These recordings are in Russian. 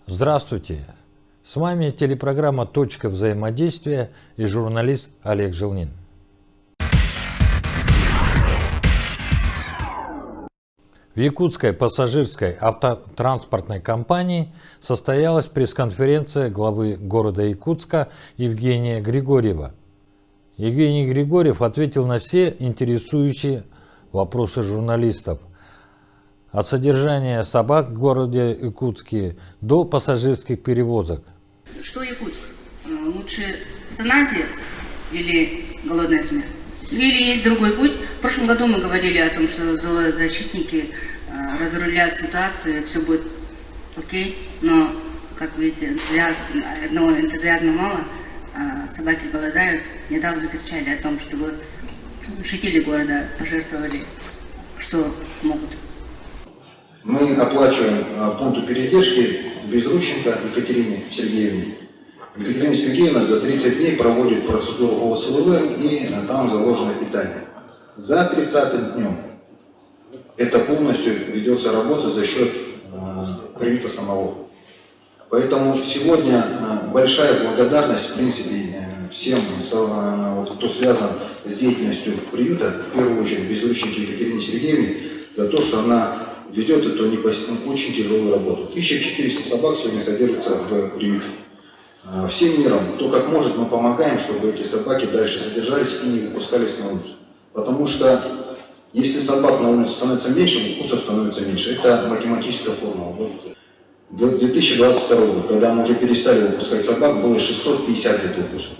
Здравствуйте! С вами телепрограмма «Точка взаимодействия» и журналист Олег Желнин. В Якутской пассажирской автотранспортной компании состоялась пресс-конференция главы города Якутска Евгения Григорьева. Евгений Григорьев ответил на все интересующие вопросы журналистов. От содержания собак в городе Якутске до пассажирских перевозок. Что Якутск? Лучше эвтаназия или голодная смерть? Или есть другой путь? В прошлом году мы говорили о том, что зоозащитники разрулят ситуацию, все будет окей, но, как видите, энтузиазма мало, собаки голодают. Недавно закричали о том, чтобы жители города пожертвовали, что могут. Мы оплачиваем пункту передержки Безрученко Екатерине Сергеевне. Екатерина Сергеевна за 30 дней проводит процедуру ОСВВ, и там заложено питание. За 30-м днем это полностью ведется работа за счет приюта самого. Поэтому сегодня большая благодарность, в принципе, всем, кто связан с деятельностью приюта, в первую очередь Безрученко Екатерине Сергеевне, за то, что она ведет эту очень тяжелую работу. 1400 собак сегодня содержатся в приюте. Всем миром, кто как может, мы помогаем, чтобы эти собаки дальше содержались и не выпускались на улицу. Потому что если собак на улице становится меньше, укусов становится меньше. Это математическая формула. В 2022 году, когда мы уже перестали выпускать собак, было 650 укусов.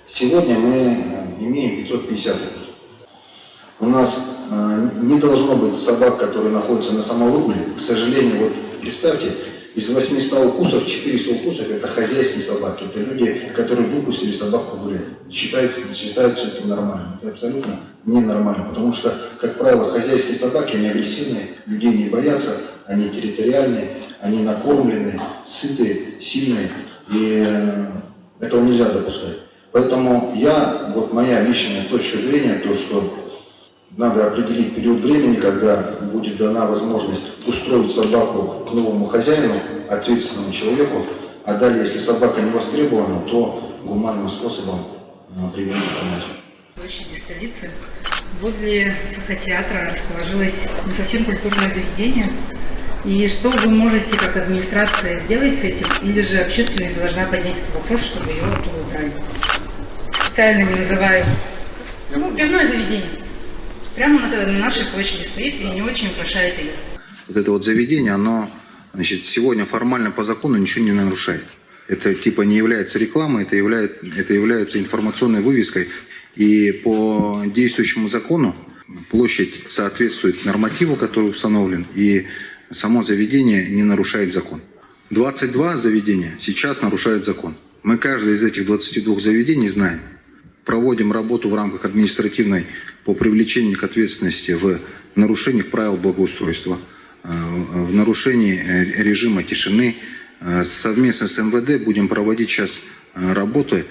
Сегодня мы имеем 550 укусов. У нас не должно быть собак, которые находятся на самовыгуле. К сожалению, вот представьте, из 800 укусов, 400 укусов это хозяйские собаки. Это люди, которые выпустили собак погулять. Считается это нормально. Это абсолютно ненормально. Потому что, как правило, хозяйские собаки, они агрессивные, людей не боятся, они территориальные, они накормленные, сытые, сильные. И этого нельзя допускать. Поэтому моя личная точка зрения, то, что надо определить период времени, когда будет дана возможность устроить собаку к новому хозяину, ответственному человеку, а далее, если собака не востребована, то гуманным способом применить информацию. В площади столицы возле Сахатеатра расположилось не совсем культурное заведение. И что вы можете, как администрация, сделать с этим, или же общественность должна поднять этот вопрос, чтобы его оттуда убрали? Специально не называю. Пивное заведение. Прямо на нашей площади стоит и не очень украшает ее. Вот это вот заведение, оно, сегодня формально по закону ничего не нарушает. Это не является рекламой, это является информационной вывеской. И по действующему закону площадь соответствует нормативу, который установлен, и само заведение не нарушает закон. 22 заведения сейчас нарушают закон. Мы каждое из этих 22 заведений знаем. Проводим работу в рамках административной по привлечению к ответственности в нарушениях правил благоустройства, в нарушении режима тишины. Совместно с МВД будем проводить сейчас работы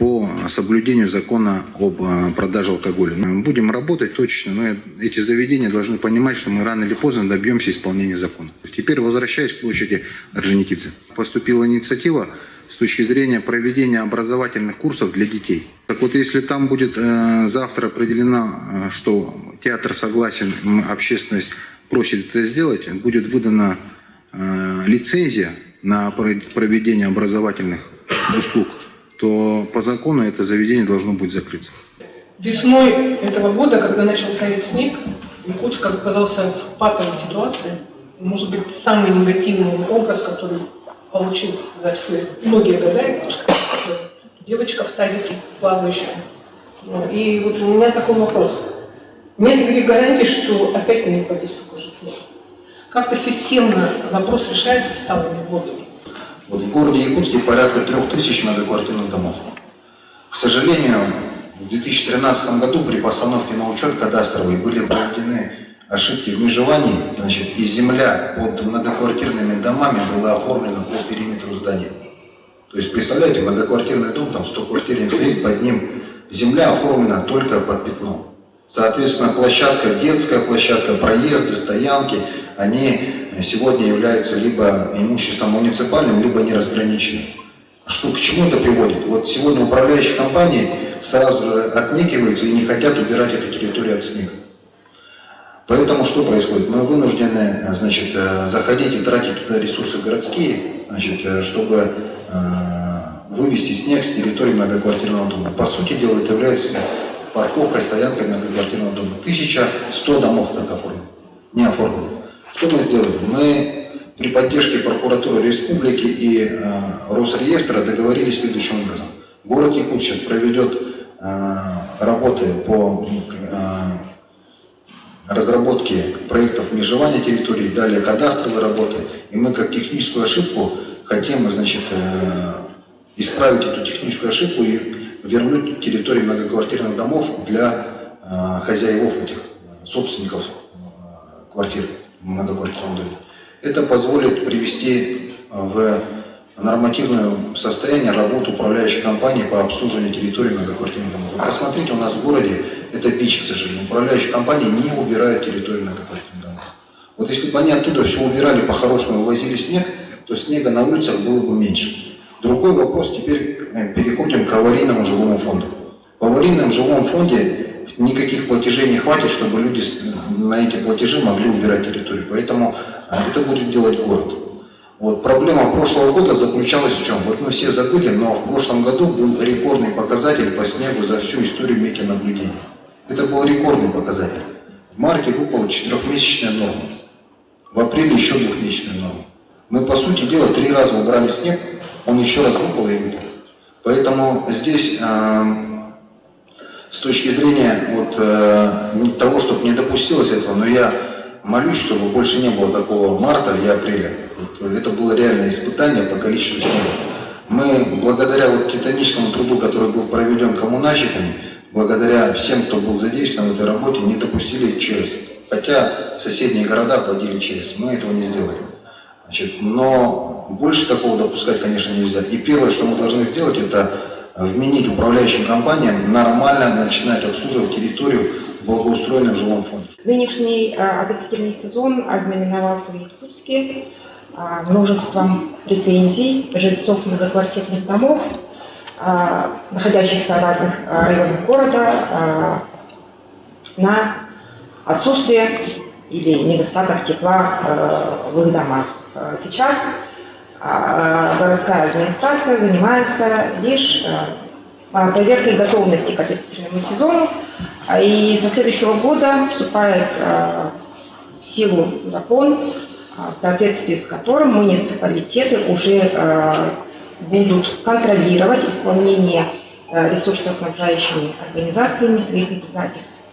по соблюдению закона об продаже алкоголя. Будем работать точно, но эти заведения должны понимать, что мы рано или поздно добьемся исполнения закона. Теперь, возвращаясь к площади Орджоникидзе, поступила инициатива с точки зрения проведения образовательных курсов для детей. Так вот, если там будет завтра определено, что театр согласен, общественность просит это сделать, будет выдана лицензия на проведение образовательных услуг, то по закону это заведение должно быть закрыться. Весной этого года, когда начал таять снег, Якутск оказался в патовой ситуации. Может быть, самый негативный образ, который получил за все многие года, девочка в тазике плавающая. И вот у меня такой вопрос. Нет ли гарантии, что опять не упадет такой же снег? Как-то системно вопрос решается с талыми водами. Вот в городе Якутске порядка 3000 многоквартирных домов. К сожалению, в 2013 году при постановке на учет кадастровый были проведены ошибки в межевании, и земля под многоквартирными домами была оформлена по периметру здания. То есть, представляете, многоквартирный дом, там 100 квартирник стоит, под ним земля оформлена только под пятно. Соответственно, площадка, детская площадка, проезды, стоянки, они сегодня являются либо имуществом муниципальным, либо неразграниченным. Что, к чему это приводит? Вот сегодня управляющие компании сразу же отнекиваются и не хотят убирать эту территорию от снега. Поэтому что происходит? Мы вынуждены, значит, заходить и тратить туда ресурсы городские, значит, чтобы вывести снег с территории многоквартирного дома. По сути дела, это является парковкой, стоянкой многоквартирного дома. 1100 домов так оформлено, не оформлено. Что мы сделали? Мы при поддержке прокуратуры республики и Росреестра договорились следующим образом. Город Якутск сейчас проведет работы по разработке проектов межевания территорий, далее кадастровые работы. И мы как техническую ошибку хотим, значит, исправить эту техническую ошибку и вернуть территории многоквартирных домов для хозяев этих собственников квартир в многоквартирном доме. Это позволит привести в нормативное состояние работу управляющей компании по обслуживанию территории многоквартирных домов. Вы посмотрите, у нас в городе это бич, к сожалению. Управляющие компании не убирают территорию многоквартирных домов. Вот если бы они оттуда все убирали по-хорошему и увозили снег, то снега на улицах было бы меньше. Другой вопрос, теперь переходим к аварийному жилому фонду. В аварийном жилом фонде никаких платежей не хватит, чтобы люди на эти платежи могли убирать территорию. Поэтому это будет делать город. Вот проблема прошлого года заключалась в чем? Вот мы все забыли, но в прошлом году был рекордный показатель по снегу за всю историю метеонаблюдения. Это был рекордный показатель. В марте выпала 4-месячная норма. В апреле еще 2-месячная норма. Мы, по сути дела, 3 раза убрали снег, он еще раз выпал и выпал. Поэтому здесь, с точки зрения вот, того, чтобы не допустилось этого, но я молюсь, чтобы больше не было такого марта и апреля. Вот, это было реальное испытание по количеству снега. Мы, благодаря вот титаническому труду, который был проведен коммунальщиками, благодаря всем, кто был задействован в этой работе, не допустили ЧС. Хотя соседние города вводили ЧС. Мы этого не сделали. Значит, но больше такого допускать, конечно, нельзя. И первое, что мы должны сделать, это вменить управляющим компаниям нормально начинать обслуживать территорию в благоустроенном жилом фонде. Нынешний отопительный сезон ознаменовался в Якутске множеством претензий жильцов многоквартирных домов, находящихся в разных районах города, на отсутствие или недостаток тепла в их домах. Сейчас городская администрация занимается лишь проверкой готовности к отопительному сезону, и со следующего года вступает в силу закон, в соответствии с которым муниципалитеты уже будут контролировать исполнение ресурсоснабжающими организациями своих обязательств.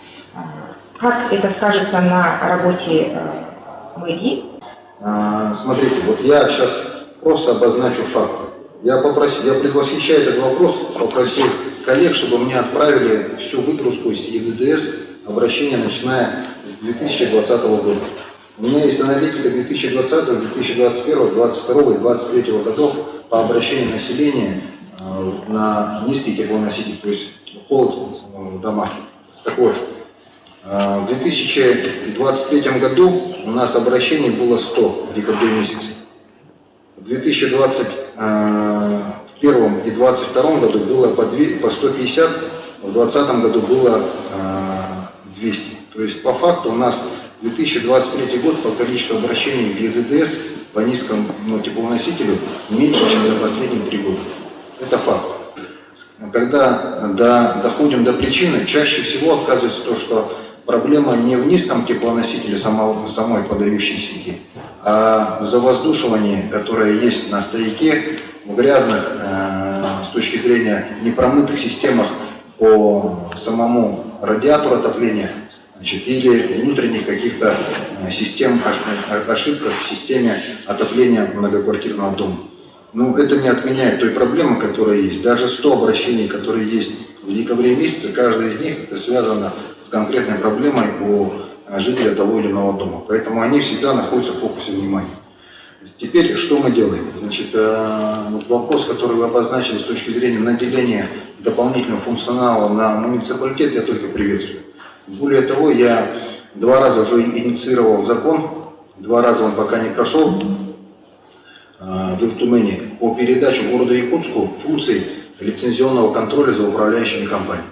Как это скажется на работе мэрии? Смотрите, вот я сейчас просто обозначу факты. Я предвосхищаю этот вопрос, попросил коллег, чтобы мне отправили всю выгрузку из ЕДДС, обращения, начиная с 2020 года. У меня есть аналитика 2020, 2021, 2022 и 2023 годов по обращению населения на низкий теплоноситель, то есть холод в домах. Так вот, в 2023 году у нас обращений было 100 в декабре месяце. В 2021 и 2022 году было по 150, в 2020 году было 200. То есть по факту у нас 2023 год по количеству обращений в ЕДДС по низкому теплоносителю меньше, чем за последние 3 года. Это факт. Когда доходим до причины, чаще всего оказывается то, что проблема не в низком теплоносителе самой подающей сети, а в завоздушивании, которое есть на стояке, в грязных, с точки зрения непромытых системах по самому радиатору отопления, значит, или внутренних каких-то систем, ошибках в системе отопления многоквартирного дома. Но это не отменяет той проблемы, которая есть. Даже 100 обращений, которые есть в декабре месяце, каждая из них это связано с конкретной проблемой у жителя того или иного дома. Поэтому они всегда находятся в фокусе внимания. Теперь что мы делаем? Значит, вопрос, который вы обозначили с точки зрения наделения дополнительного функционала на муниципалитет, я только приветствую. Более того, я 2 раза уже инициировал закон 2 раза он пока не прошел в Илтумене, о передаче городу Якутску функций лицензионного контроля за управляющими компаниями.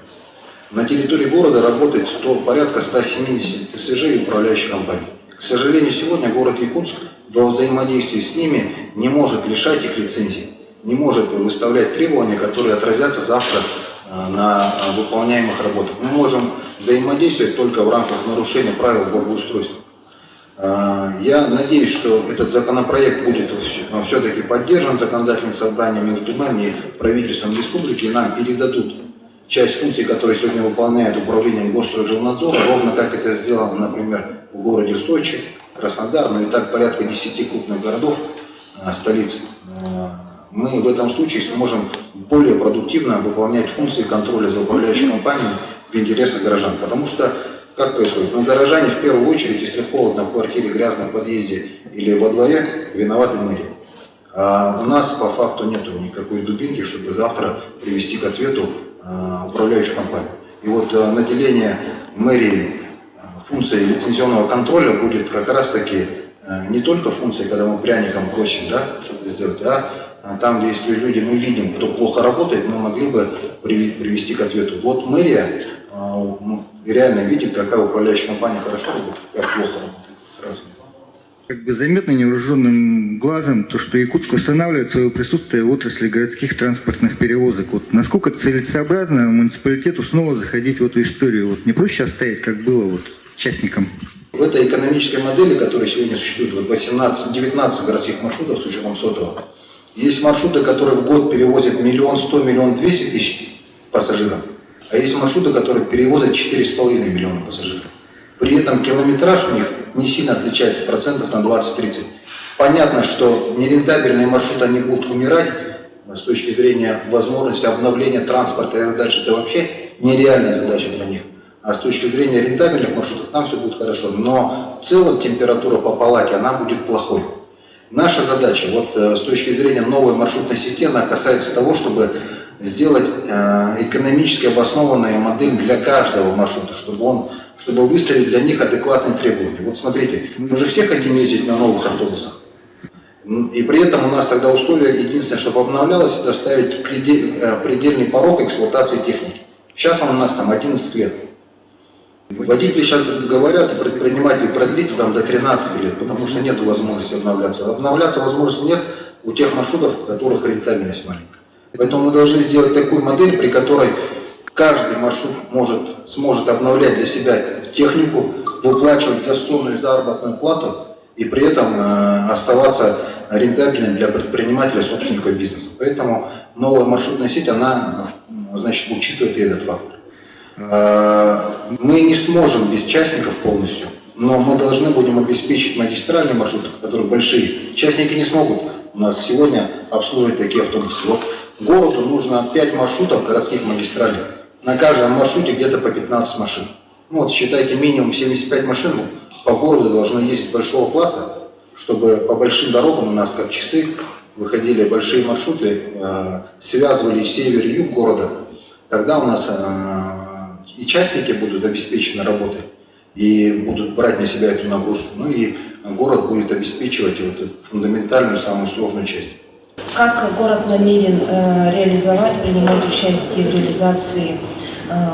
На территории города работает порядка 170 ТСЖ и управляющих компаний. К сожалению, сегодня город Якутск во взаимодействии с ними не может лишать их лицензий, не может выставлять требования, которые отразятся завтра на выполняемых работах. Мы можем взаимодействовать только в рамках нарушения правил благоустройства. Я надеюсь, что этот законопроект будет все-таки поддержан законодательным собранием Илтумен и правительством республики, и нам передадут часть функций, которые сегодня выполняет управление Госстройжилнадзора, ровно как это сделано, например, в городе Сочи, Краснодар, ну и так порядка 10 крупных городов, столиц. Мы в этом случае сможем более продуктивно выполнять функции контроля за управляющей компанией в интересах горожан. Потому что, как происходит? Ну, горожане в первую очередь, если холодно в квартире, грязно в подъезде или во дворе, виноваты мэрия. А у нас по факту нету никакой дубинки, чтобы завтра привести к ответу управляющую компанию. И вот наделение мэрии функцией лицензионного контроля будет как раз таки не только функцией, когда мы пряником просим, да, что-то сделать, а там, если люди, мы видим, кто плохо работает, мы могли бы привести к ответу. Вот мэрия реально видит, какая управляющая компания хорошо работает, как плохо работает сразу. Как бы заметно невооруженным глазом то, что Якутск устанавливает свое присутствие в отрасли городских транспортных перевозок. Вот насколько целесообразно муниципалитету снова заходить в эту историю? Вот не проще оставить, как было вот частникам? В этой экономической модели, которая сегодня существует, вот 19 городских маршрутов с учетом сотового, есть маршруты, которые в год перевозят 1 100 000 1 200 000 пассажиров, а есть маршруты, которые перевозят 4,5 миллиона пассажиров. При этом километраж у них не сильно отличается, процентов на 20-30. Понятно, что нерентабельные маршруты, они будут умирать с точки зрения возможности обновления транспорта, и дальше это вообще нереальная задача для них. А с точки зрения рентабельных маршрутов там все будет хорошо. Но в целом температура по палате, она будет плохой. Наша задача, вот с точки зрения новой маршрутной сети, она касается того, чтобы сделать экономически обоснованную модель для каждого маршрута, чтобы выставить для них адекватные требования. Вот смотрите, мы же все хотим ездить на новых автобусах. И при этом у нас тогда условие единственное, чтобы обновлялось, это ставить предельный порог эксплуатации техники. Сейчас он у нас там 11 лет. Водители сейчас говорят, и предприниматели продлить там до 13 лет, потому что нет возможности обновляться. Обновляться возможности нет у тех маршрутов, у которых рентабельность маленькая. Поэтому мы должны сделать такую модель, при которой каждый маршрут сможет обновлять для себя технику, выплачивать достойную заработную плату и при этом оставаться рентабельным для предпринимателя, собственника бизнеса. Поэтому новая маршрутная сеть, она, значит, учитывает и этот фактор. Мы не сможем без частников полностью, но мы должны будем обеспечить магистральные маршруты, которые большие. Частники не смогут у нас сегодня обслуживать такие автобусы. Вот городу нужно 5 маршрутов городских магистралей. На каждом маршруте где-то по 15 машин. Ну вот считайте, минимум 75 машин по городу должны ездить большого класса, чтобы по большим дорогам у нас как часы выходили большие маршруты, связывали север и юг города. Тогда у нас и частники будут обеспечены работой и будут брать на себя эту нагрузку. Ну и город будет обеспечивать вот эту фундаментальную, самую сложную часть. Как город намерен реализовать, принимать участие в реализации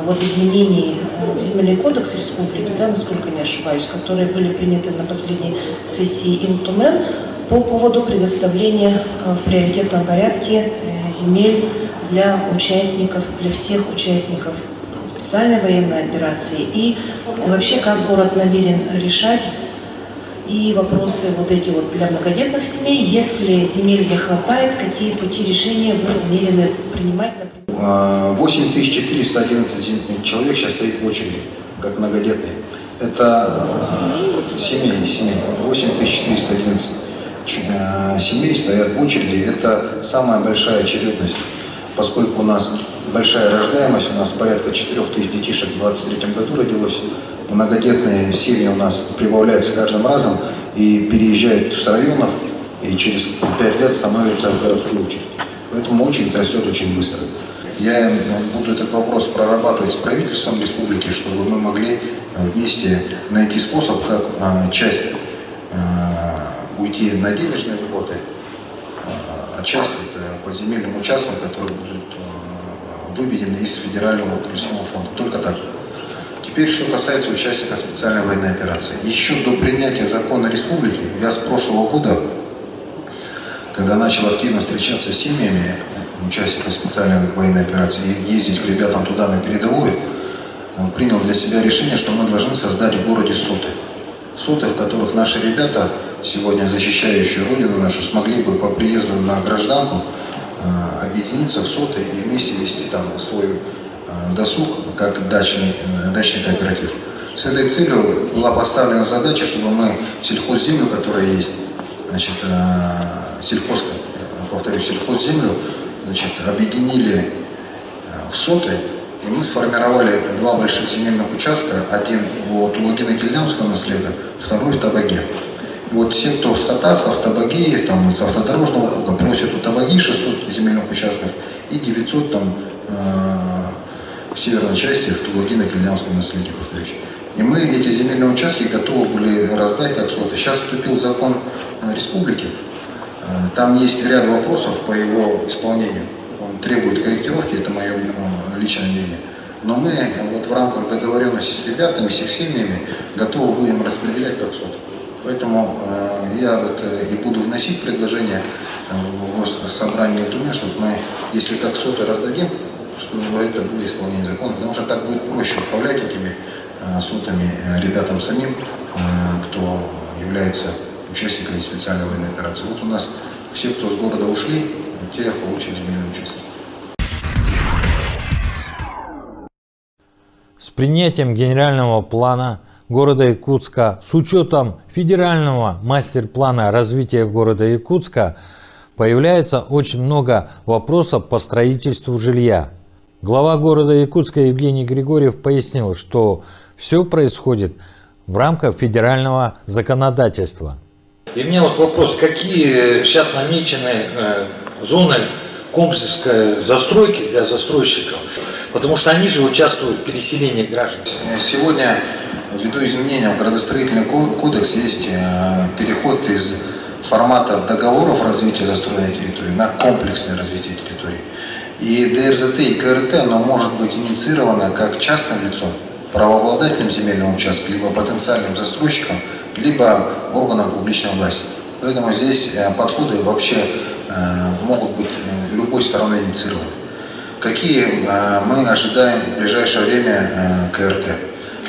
изменений в Земельный кодекс республики, да, насколько не ошибаюсь, которые были приняты на последней сессии Илтумен по поводу предоставления в приоритетном порядке земель для участников, для всех участников специальной военной операции, и вообще как город намерен решать и вопросы вот эти вот для многодетных семей, если земель не хватает, какие пути решения вы намерены принимать? 8411 человек сейчас стоит в очереди, как многодетные. Это семей. 8411 семей стоят в очереди. Это самая большая очередность, поскольку у нас большая рождаемость, у нас порядка 4000 детишек в 2023 году родилось. Многодетные семьи у нас прибавляются каждым разом и переезжают с районов, и через 5 лет становятся в городскую очередь. Поэтому очередь растет очень быстро. Я буду этот вопрос прорабатывать с правительством республики, чтобы мы могли вместе найти способ, как часть уйти на денежные льготы, а часть это по земельным участкам, которые будут выведены из федерального крестового фонда. Только так. Теперь, что касается участника специальной военной операции. Еще до принятия закона республики, я с прошлого года, когда начал активно встречаться с семьями участников специальной военной операции и ездить к ребятам туда на передовую, принял для себя решение, что мы должны создать в городе СОТы. СОТы, в которых наши ребята, сегодня защищающие Родину нашу, смогли бы по приезду на гражданку объединиться в СОТы и вместе вести там свой досуг, как дачный кооператив. С этой целью была поставлена задача, чтобы мы сельхозземлю, которая есть, значит, сельхозземлю, значит, объединили в СОТы, и мы сформировали два больших земельных участка, один у Тулагина-Кильнямского наследия, второй в Табаге. И вот все, кто с Хатаса, в Табаге, там, с автодорожного круга, просят у Табаги 600 земельных участков и 900 там, в северной части, в Тулагина-Кильнямском наследии, повторюсь. И мы эти земельные участки готовы были раздать как СОТы. Сейчас вступил закон республики. Там есть ряд вопросов по его исполнению. Он требует корректировки, это мое личное мнение. Но мы вот в рамках договоренности с ребятами, с их семьями готовы будем распределять как СОТы. Поэтому я вот и буду вносить предложение в госсобрание Туме, чтобы мы, если как СОТы раздадим, чтобы это было исполнение закона, потому что так будет проще управлять этими СОТами ребятам самим, кто является участниками специальной военной операции. Вот у нас все, кто с города ушли, те получат земельный участок. С принятием генерального плана города Якутска, с учетом федерального мастер-плана развития города Якутска, появляется очень много вопросов по строительству жилья. Глава города Якутска Евгений Григорьев пояснил, что все происходит в рамках федерального законодательства. И у меня вот вопрос, какие сейчас намечены зоны комплексной застройки для застройщиков? Потому что они же участвуют в переселении граждан. Сегодня, ввиду изменения в градостроительный кодекс, есть переход из формата договоров развития застроенной территории на комплексное развитие территории. И ДРЗТ и КРТ, оно может быть инициировано как частным лицом, правообладателем земельного участка, либо потенциальным застройщиком, либо органом публичной власти. Поэтому здесь подходы вообще могут быть любой стороной инициированы. Какие мы ожидаем в ближайшее время КРТ?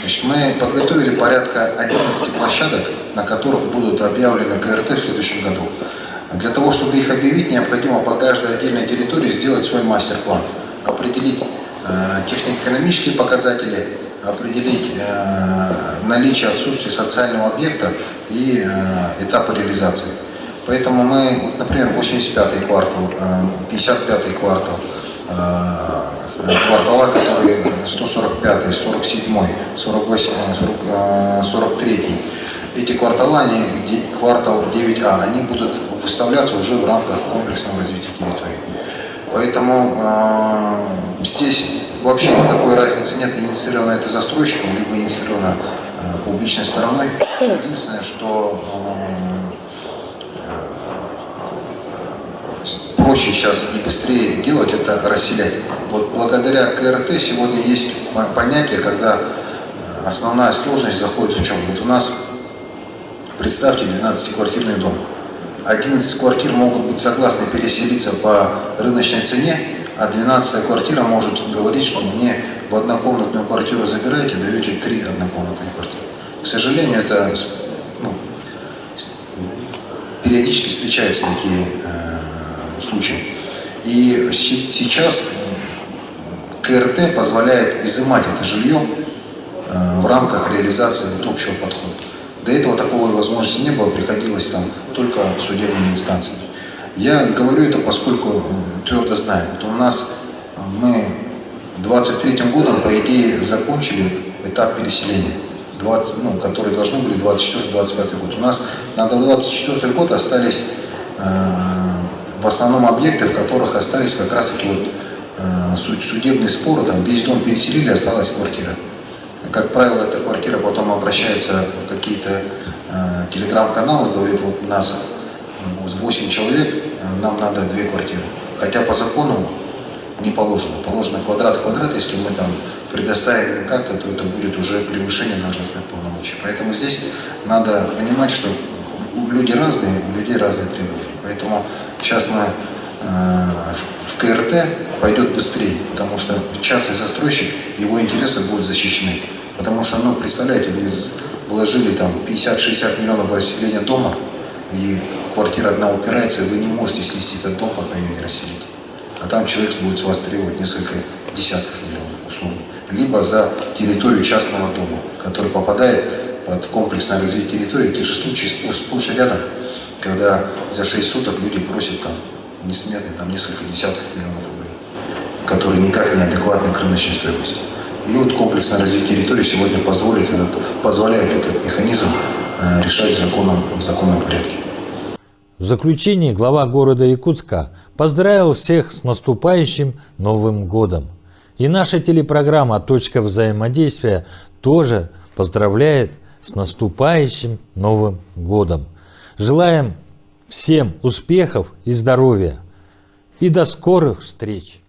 Значит, мы подготовили порядка 11 площадок, на которых будут объявлены КРТ в следующем году. Для того, чтобы их объявить, необходимо по каждой отдельной территории сделать свой мастер-план, определить технико-экономические показатели, определить наличие, отсутствие социального объекта и этапы реализации. Поэтому мы, вот, например, 85-й квартал, 55-й квартал, квартала, которые 145-й, 47-й, 48-й, 43-й, эти квартала, квартал 9А, они будут выставляться уже в рамках комплексного развития территории. Поэтому здесь вообще никакой разницы нет, инициировано это застройщиком, либо инициировано публичной стороной. Единственное, что проще сейчас и быстрее делать, это расселять. Вот благодаря КРТ сегодня есть понятие, когда основная сложность заходит в чем? Вот у нас, представьте, 12-квартирный дом. 11 квартир могут быть согласны переселиться по рыночной цене, а 12-я квартира может говорить, что мне в однокомнатную квартиру забираете, даете 3 однокомнатные квартиры. К сожалению, это периодически встречаются такие случаи. И сейчас КРТ позволяет изымать это жилье в рамках реализации общего подхода. До этого такой возможности не было, приходилось там только судебными инстанциями. Я говорю это, поскольку твердо знаю, что у нас мы 23-м годом, по идее, закончили этап переселения, которые должны были 24-25 год. У нас на 24 год остались в основном объекты, в которых остались как раз таки вот судебные споры, там весь дом переселили, осталась квартира. Как правило, эта квартира потом обращается в какие-то телеграм-канал и говорит, вот нас 8 человек, нам надо 2 квартиры. Хотя по закону не положено. Положено квадрат в квадрат, если мы там предоставим как-то, то это будет уже превышение должностных полномочий. Поэтому здесь надо понимать, что люди разные, у людей разные требования. Поэтому сейчас мы в КРТ пойдет быстрее, потому что частный застройщик, его интересы будут защищены. Потому что, ну, представляете, вы вложили там 50-60 миллионов в расселение дома, и квартира одна упирается, и вы не можете снести этот дом, пока ее не расселите. А там человек будет с вас требовать несколько десятков миллионов условно. Либо за территорию частного дома, который попадает под комплексное развитие территории. Те же случаи сплошь и рядом, когда за 6 суток люди просят там несметные, там несколько десятков миллионов рублей, которые никак не адекватны к рыночной стоимости. И вот комплексное развитие территории сегодня позволяет этот механизм решать в законном порядке. В заключении глава города Якутска поздравил всех с наступающим Новым годом. И наша телепрограмма «Точка взаимодействия» тоже поздравляет с наступающим Новым годом. Желаем всем успехов и здоровья. И до скорых встреч!